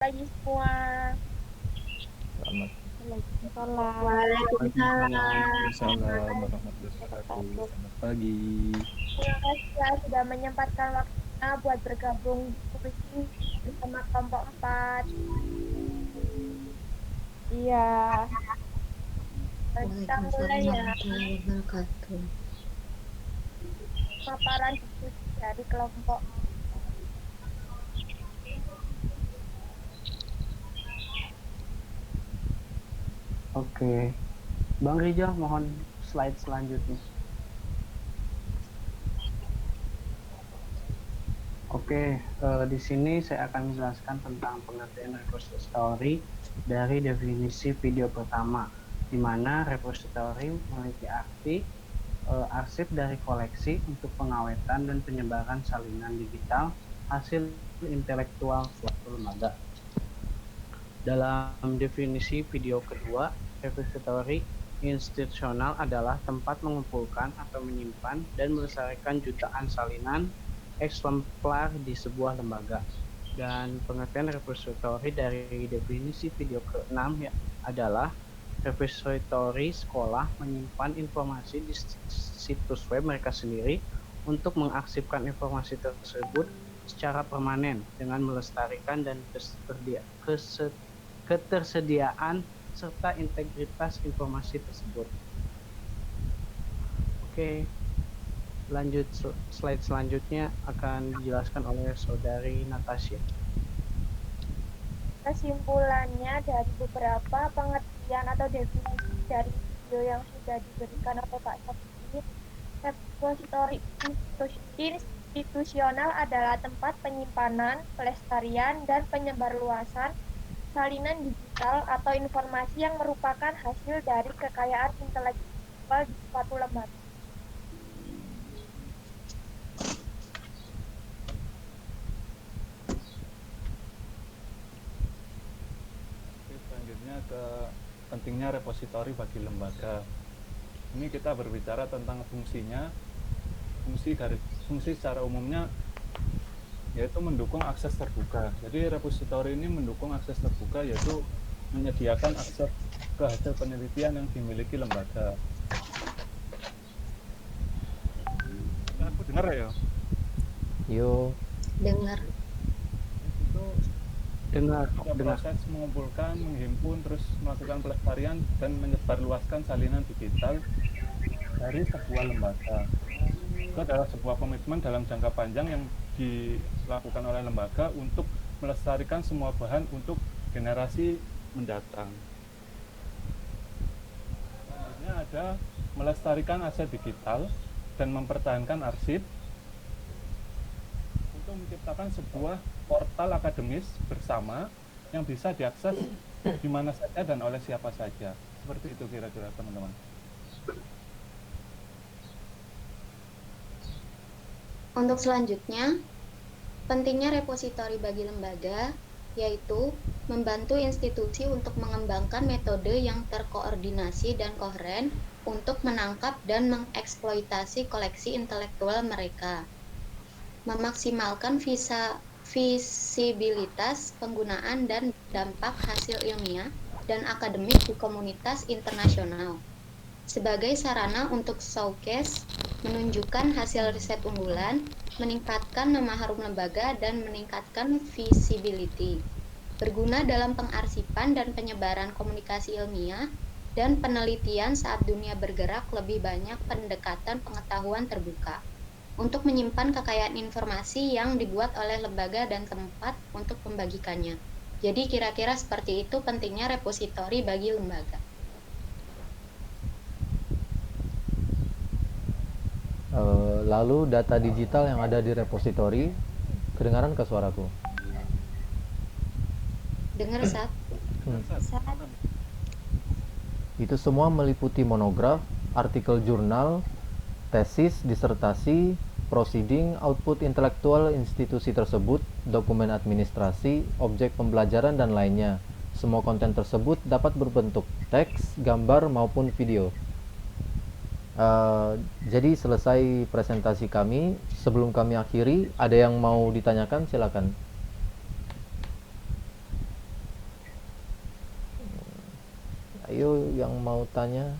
Pagi semua. Selamat Waalaikumsalam. pagi semua. Waalaikumsalam. Waalaikumsalam warahmatullahi wabarakatuh. Selamat pagi. Terima kasih ya sudah menyempatkan waktunya buat bergabung diskusi bersama kelompok 4. Iya, kita mulai Waalaikumsalam ya warahmatullahi wabarakatuh. paparan diskusi dari kelompok. Oke, Bang Rijal mohon slide selanjutnya. Oke, di sini saya akan menjelaskan tentang pengertian repository dari definisi video pertama, di mana repository memiliki arti arsip dari koleksi untuk pengawetan dan penyebaran salinan digital hasil intelektual suatu lembaga. Dalam definisi video kedua, repository institusional adalah tempat mengumpulkan atau menyimpan dan melestarikan jutaan salinan eksemplar di sebuah lembaga. Dan pengertian repository dari definisi video ke-6 adalah repository sekolah menyimpan informasi di situs web mereka sendiri untuk mengarsipkan informasi tersebut secara permanen dengan melestarikan dan ketersediaan serta integritas informasi tersebut. Oke, lanjut slide selanjutnya akan dijelaskan oleh saudari Natasha. Kesimpulannya dari beberapa pengertian atau definisi dari video yang sudah diberikan oleh Pak Sofi, repository institusional adalah tempat penyimpanan, pelestarian, dan penyebarluasan salinan digital atau informasi yang merupakan hasil dari kekayaan intelektual di suatu lembaga. Selanjutnya ke pentingnya repositori bagi lembaga. Ini kita berbicara tentang fungsinya. Fungsi secara umumnya yaitu mendukung akses terbuka. Jadi repositori ini mendukung akses terbuka, yaitu menyediakan akses ke hasil penelitian yang dimiliki lembaga. Aku dengar ya? Yo. Dengar. Itu Dengar. proses mengumpulkan, menghimpun, terus melakukan pelestarian dan menyebarluaskan salinan digital dari sebuah lembaga. Itu adalah sebuah komitmen dalam jangka panjang yang dilakukan oleh lembaga untuk melestarikan semua bahan untuk generasi mendatang. Selanjutnya ada melestarikan aset digital dan mempertahankan arsip untuk menciptakan sebuah portal akademis bersama yang bisa diakses di mana saja dan oleh siapa saja. Seperti itu kira-kira teman-teman. Untuk selanjutnya, pentingnya repositori bagi lembaga yaitu membantu institusi untuk mengembangkan metode yang terkoordinasi dan koheren untuk menangkap dan mengeksploitasi koleksi intelektual mereka, memaksimalkan visibilitas penggunaan dan dampak hasil ilmiah dan akademik di komunitas internasional, sebagai sarana untuk showcase, menunjukkan hasil riset unggulan, meningkatkan nama harum lembaga, dan meningkatkan visibility. Berguna dalam pengarsipan dan penyebaran komunikasi ilmiah dan penelitian saat dunia bergerak lebih banyak pendekatan pengetahuan terbuka, untuk menyimpan kekayaan informasi yang dibuat oleh lembaga dan tempat untuk membagikannya. Jadi kira-kira seperti itu pentingnya repositori bagi lembaga. Lalu data digital yang ada di repositori, kedengaran ke suaraku? Dengar saat? Itu semua meliputi monograf, artikel jurnal, tesis, disertasi, proceeding, output intelektual institusi tersebut, dokumen administrasi, objek pembelajaran, dan lainnya. Semua konten tersebut dapat berbentuk teks, gambar, maupun video. Jadi selesai presentasi kami. Sebelum kami akhiri, ada yang mau ditanyakan? Silakan. Ayo yang mau tanya.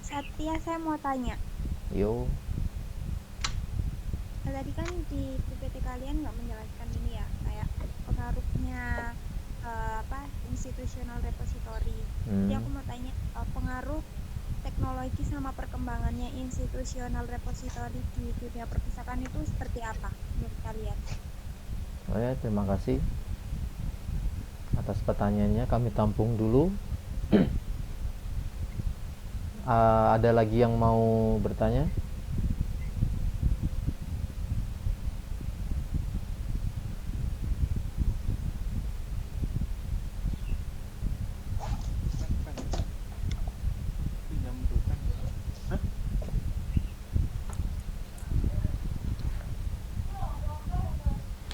Satya, saya mau tanya. Yo. Tadi kan di PPT kalian nggak menjelaskan ini ya, kayak pengaruhnya institutional repository. Jadi aku mau tanya pengaruh teknologi sama perkembangannya institutional repository di dunia perpustakaan itu seperti apa menurut kalian? Oh ya, terima kasih atas pertanyaannya. Kami tampung dulu. Ada lagi yang mau bertanya?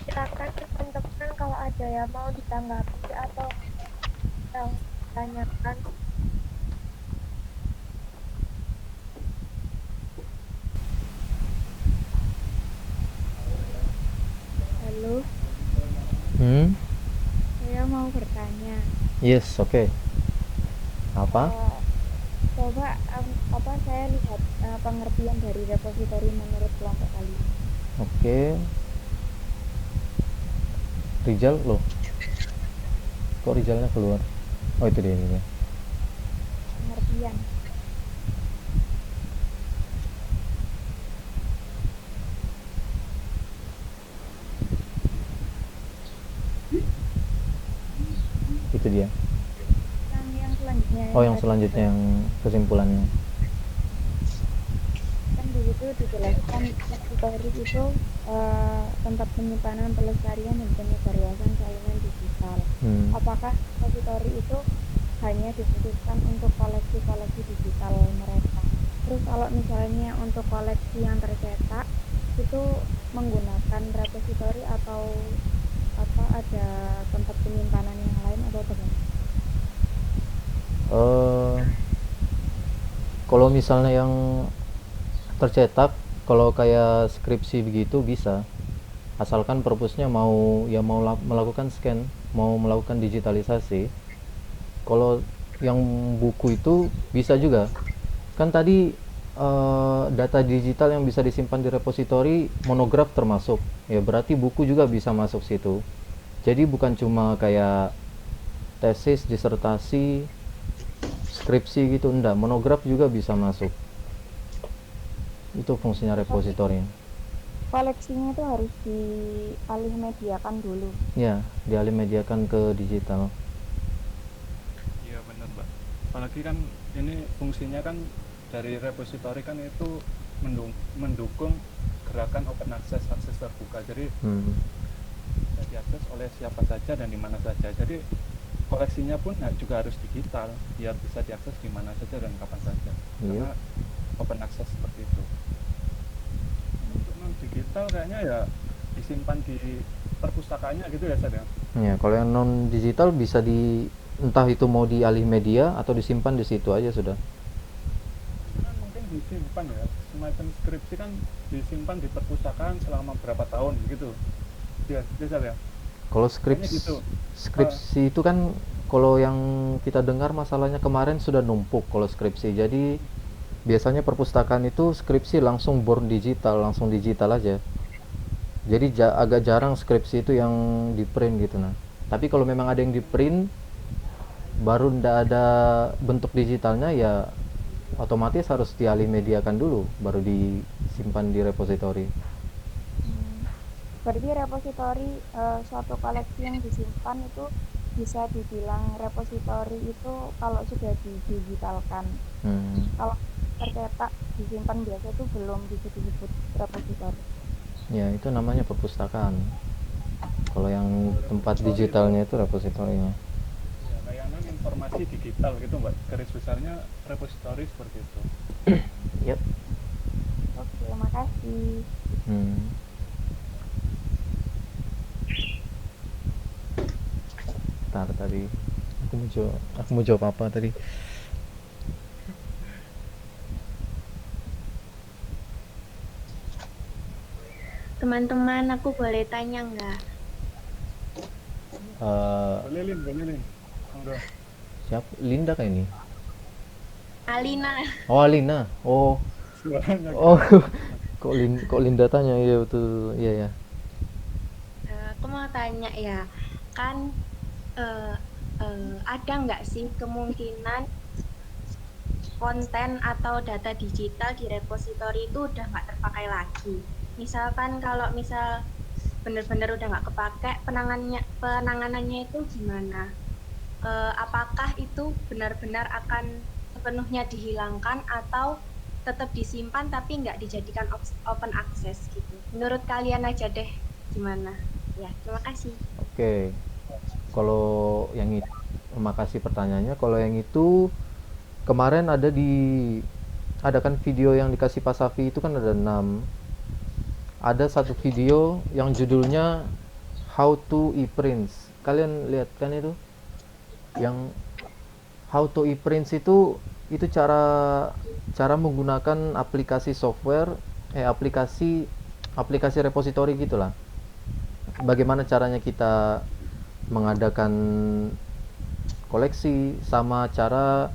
Silakan teman-teman kalau ada yang mau ditanggapi atau yang ditanyakan. Halo, saya mau bertanya. Yes, oke. Apa? Coba saya lihat pengertian dari repository menurut kelompok kalian. Oke. Rizal loh. Kok Rizalnya keluar? Oh, itu dia ini. Pengertian. Itu dia. Yang selanjutnya. Oh, yang selanjutnya yang kesimpulannya. Kan di situ dijelaskan repository itu tempat penyimpanan, pelestarian dan penyebarluasan salinan digital. Apakah repository itu hanya dikhususkan untuk koleksi-koleksi digital mereka? Terus kalau misalnya untuk koleksi yang tercetak itu menggunakan repository atau ada tempat penyimpanan yang lain atau bagaimana? Kalau misalnya yang tercetak, kalau kayak skripsi begitu bisa, asalkan perpusnya mau melakukan scan, mau melakukan digitalisasi. Kalau yang buku itu bisa juga, kan tadi data digital yang bisa disimpan di repositori monograf termasuk ya, berarti buku juga bisa masuk situ. Jadi bukan cuma kayak tesis, disertasi, skripsi gitu, enggak, monograf juga bisa masuk. Itu fungsinya repositori. Koleksinya itu harus dialih mediakan dulu. Ya, dialih mediakan ke digital. Iya benar, Mbak. Apalagi kan ini fungsinya kan dari repositori kan itu mendukung gerakan open access, akses terbuka. Jadi bisa diakses oleh siapa saja dan di mana saja. Jadi koleksinya pun juga harus digital biar bisa diakses di mana saja dan kapan saja. Karena open access seperti itu. Untuk non digital kayaknya ya disimpan di perpustakaannya gitu ya, Sad ya? Ya, kalau yang non digital bisa entah itu mau dialih media atau disimpan di situ aja sudah. Kan mungkin disimpan ya, semacam skripsi kan disimpan di perpustakaan selama berapa tahun gitu. Ya, Sad ya? Kalau skripsi itu kan, kalau yang kita dengar masalahnya kemarin sudah numpuk kalau skripsi. Jadi biasanya perpustakaan itu skripsi langsung born digital, langsung digital aja. Jadi agak jarang skripsi itu yang di print gitu. Nah, tapi kalau memang ada yang di print baru ndak ada bentuk digitalnya, ya otomatis harus dialih mediakan dulu baru disimpan di repository. Berarti repository suatu koleksi yang disimpan itu bisa dibilang repository itu kalau sudah didigitalkan. Kalau tercetak disimpan biasa itu belum bisa disebut repository. Ya, itu namanya perpustakaan. Kalau yang tempat digitalnya itu repositorinya. Ya, layanan informasi digital gitu, Mbak. Garis besarnya repositori seperti itu. Yep. Oke, makasih. Bentar, tadi aku mau jawab apa tadi? Teman-teman, aku boleh tanya nggak? Boleh Lin. Monggo. Siapa? Linda kayak ini. Alina. Oh, Alina. Oh, Suaranya oh. gitu. Kok Linda tanya? Iya betul. Iya ya. Aku mau tanya ya, kan ada nggak sih kemungkinan konten atau data digital di repositori itu udah nggak terpakai lagi? Misalkan kalau misal benar-benar udah nggak kepakai, penanganannya itu gimana? Apakah itu benar-benar akan sepenuhnya dihilangkan atau tetap disimpan tapi nggak dijadikan open access gitu? Menurut kalian aja deh, gimana? Ya, terima kasih. Oke. Kalau yang itu, makasih pertanyaannya. Kalau yang itu kemarin ada kan video yang dikasih Pak Safi itu kan ada 6. Ada satu video yang judulnya How to e-prints. Kalian lihat kan itu? Yang How to e-prints itu cara menggunakan aplikasi software, aplikasi repository gitulah. Bagaimana caranya kita mengadakan koleksi, sama cara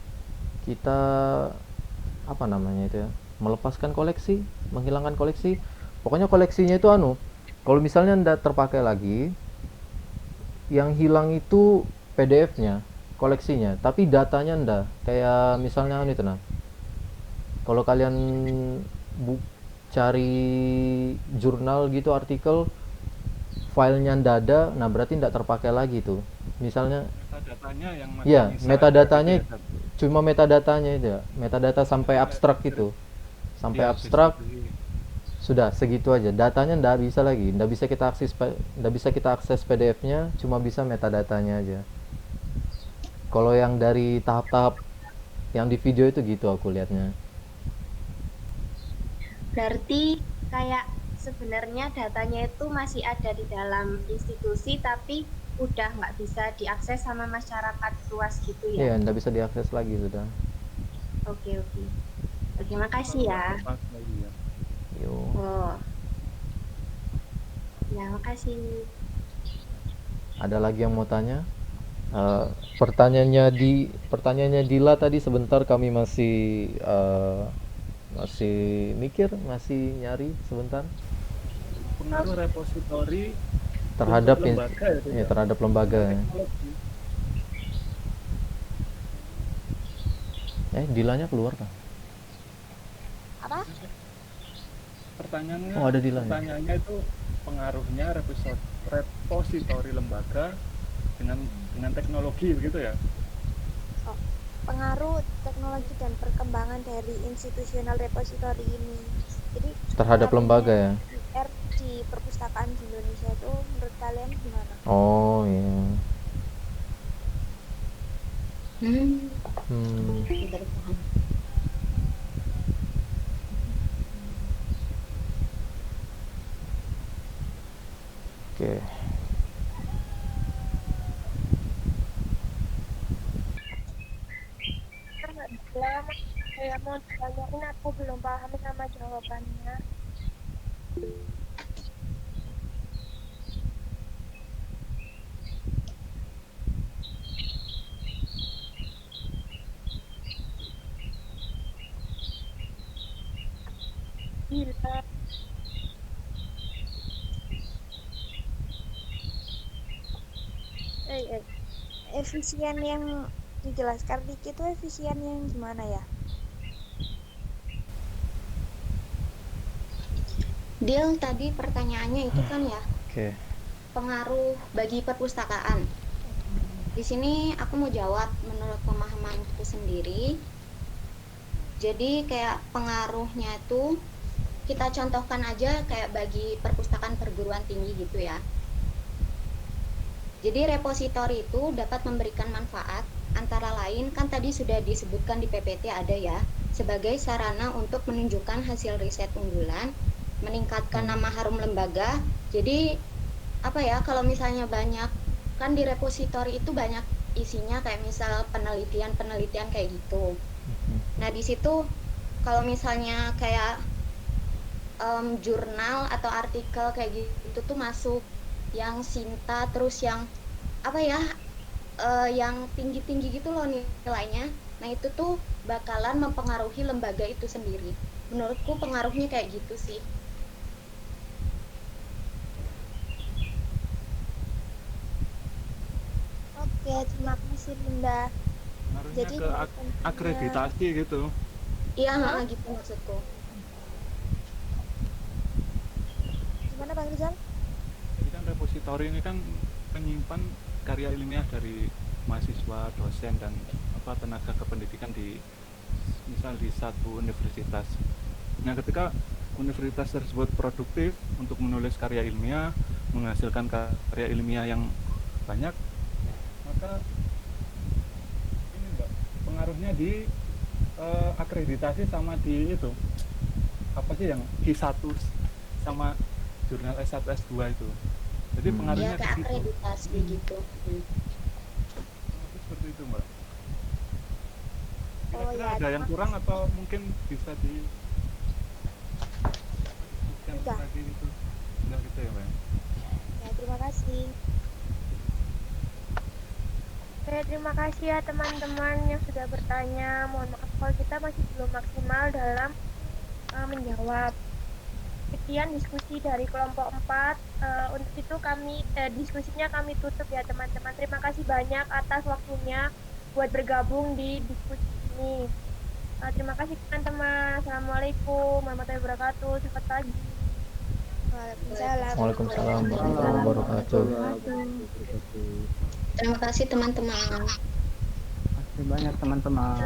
kita apa namanya itu ya, melepaskan koleksi, menghilangkan koleksi. Pokoknya koleksinya itu kalau misalnya ndak terpakai lagi, yang hilang itu PDF-nya, koleksinya, tapi datanya ndak. Kayak misalnya itu kalau kalian cari jurnal gitu, artikel, filenya ndak ada, nah berarti ndak terpakai lagi tuh. Misalnya Metadatanya yang ya, masih metadatanya gitu ya, cuma metadatanya itu ya, metadata sampai abstrak gitu, sampai Iya, abstrak. bisa. Sudah segitu aja, datanya ndak bisa lagi, ndak bisa kita akses PDF-nya, cuma bisa metadatanya aja. Kalau yang dari tahap-tahap yang di video itu gitu aku lihatnya. Berarti kayak sebenarnya datanya itu masih ada di dalam institusi tapi udah nggak bisa diakses sama masyarakat luas gitu Iya, ya? ndak bisa diakses lagi sudah. Oke. Terima kasih ya. Iya. Yo. Oh. Ya, makasih. Ada lagi yang mau tanya? Pertanyaannya Dila tadi sebentar, kami masih mikir, masih nyari sebentar Pengaruh repositori terhadap untuk lembaga ya, terhadap lembaga. Dilanya keluar kan? Apa? Pertanyaannya, Oh, ada Dilanya. Pertanyaannya itu pengaruhnya repositori lembaga dengan teknologi begitu ya? Pengaruh teknologi dan perkembangan dari institusional repository ini. Jadi Terhadap lembaga ya? di perpustakaan di Indonesia itu menurut kalian gimana? Oh iya. Baru paham. Oke. Saya mau ditanyain, aku belum paham sama jawabannya. Gila. Efisien yang dijelaskan Riki itu efisien yang gimana ya? Deal tadi pertanyaannya itu kan ya, Oke. pengaruh bagi perpustakaan. Di sini aku mau jawab menurut pemahamanku sendiri. Jadi kayak pengaruhnya itu kita contohkan aja kayak bagi perpustakaan perguruan tinggi gitu ya. Jadi repositori itu dapat memberikan manfaat, antara lain kan tadi sudah disebutkan di PPT ada ya, sebagai sarana untuk menunjukkan hasil riset unggulan, meningkatkan nama harum lembaga. Jadi apa ya, kalau misalnya banyak kan di repositori itu banyak isinya kayak misal penelitian kayak gitu. Nah di situ kalau misalnya kayak jurnal atau artikel kayak gitu tuh masuk yang Sinta, terus yang apa ya, yang tinggi-tinggi gitu loh nilainya. Nah itu tuh bakalan mempengaruhi lembaga itu sendiri. Menurutku pengaruhnya kayak gitu sih. Oke, terima kasih Bunda. Pengaruhnya Jadi ke akreditasi gitu. Iya, gitu maksudku. Gimana Bang Rizal? Jadi kan repositori ini kan menyimpan karya ilmiah dari mahasiswa, dosen, dan tenaga kependidikan di misal di satu universitas. Nah, ketika universitas tersebut produktif untuk menulis karya ilmiah, menghasilkan karya ilmiah yang banyak, maka ini Mbak, pengaruhnya di akreditasi sama di itu apa sih yang Q1 sama jurnal S1 S2 itu. Jadi pengaruhnya Ya kayak ke situ. akreditasi gitu. Seperti itu Mbak. Oh Kira-kira ya, ada yang kurang atau mungkin bisa di Udah. lagi gitu. Udah gitu ya Mbak. Ya, terima kasih. Oke, terima kasih ya teman-teman yang sudah bertanya. Mohon maaf kalau kita masih belum maksimal dalam menjawab. Sekian diskusi dari kelompok 4. Untuk itu diskusinya kami tutup ya teman-teman. Terima kasih banyak atas waktunya buat bergabung di diskusi ini. Terima kasih teman-teman. Assalamualaikum warahmatullahi wabarakatuh. Selamat pagi. Waalaikumsalam. Waalaikumsalam warahmatullahi wabarakatuh. Terima kasih teman-teman. Terima kasih banyak teman-teman.